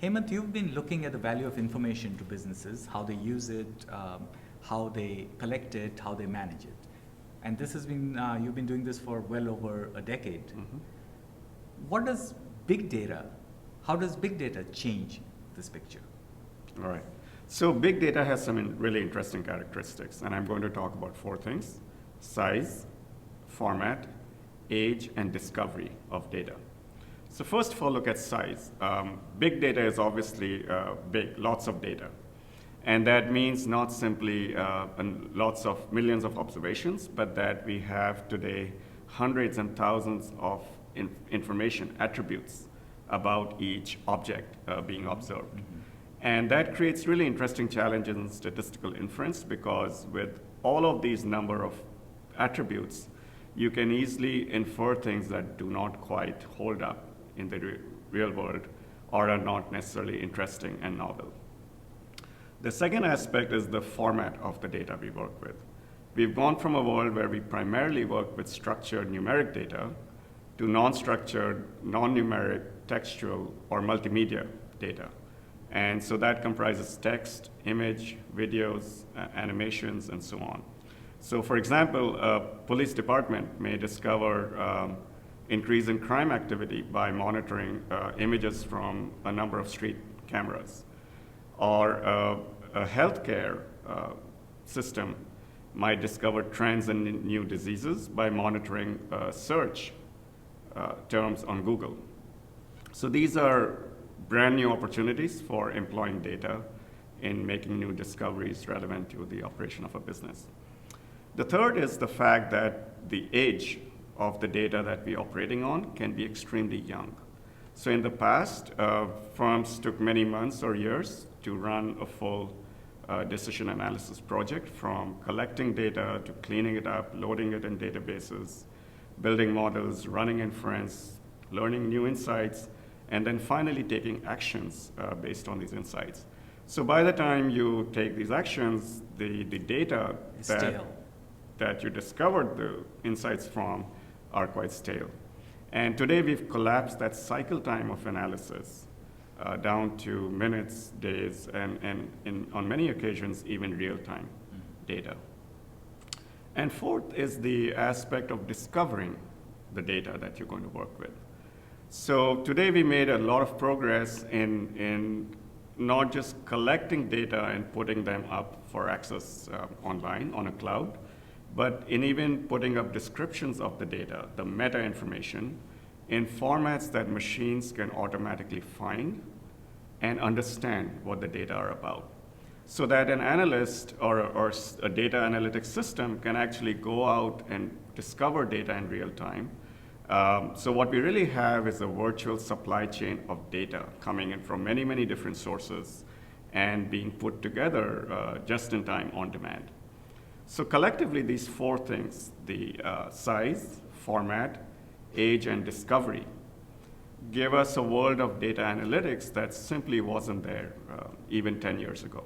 Hemant, you've been looking at the value of information to businesses, how they use it, how they collect it, how they manage it. And this has been, you've been doing this for well over a decade. Mm-hmm. What does big data, how does big data change this picture? All right. So big data has some really interesting characteristics, and I'm going to talk about four things: size, format, age, and discovery of data. So first of all, look at size. Big data is obviously big, lots of data. And that means not simply lots of millions of observations, but that we have today hundreds and thousands of information attributes about each object being observed. Mm-hmm. And that creates really interesting challenges in statistical inference, because with all of these number of attributes, you can easily infer things that do not quite hold up in the real world or are not necessarily interesting and novel. The second aspect is the format of the data we work with. We've gone from a world where we primarily work with structured numeric data to non-structured, non-numeric, textual, or multimedia data. And so that comprises text, image, videos, animations, and so on. So for example, a police department may discover increase in crime activity by monitoring images from a number of street cameras. Or a healthcare system might discover trends in new diseases by monitoring search terms on Google. So these are brand new opportunities for employing data in making new discoveries relevant to the operation of a business. The third is the fact that the age of the data that we're operating on can be extremely young. So in the past, firms took many months or years to run a full decision analysis project, from collecting data to cleaning it up, loading it in databases, building models, running inference, learning new insights, and then finally taking actions based on these insights. So by the time you take these actions, the data that you discovered the insights from are quite stale. And today we've collapsed that cycle time of analysis down to minutes, days, and on many occasions, even real-time data. And fourth is the aspect of discovering the data that you're going to work with. So today we made a lot of progress in not just collecting data and putting them up for access online on a cloud, but in even putting up descriptions of the data, the meta information, in formats that machines can automatically find and understand what the data are about. So that an analyst or a data analytics system can actually go out and discover data in real time. So what we really have is a virtual supply chain of data coming in from many, many different sources and being put together just in time on demand. So collectively, these four things, the size, format, age, and discovery, give us a world of data analytics that simply wasn't there even 10 years ago.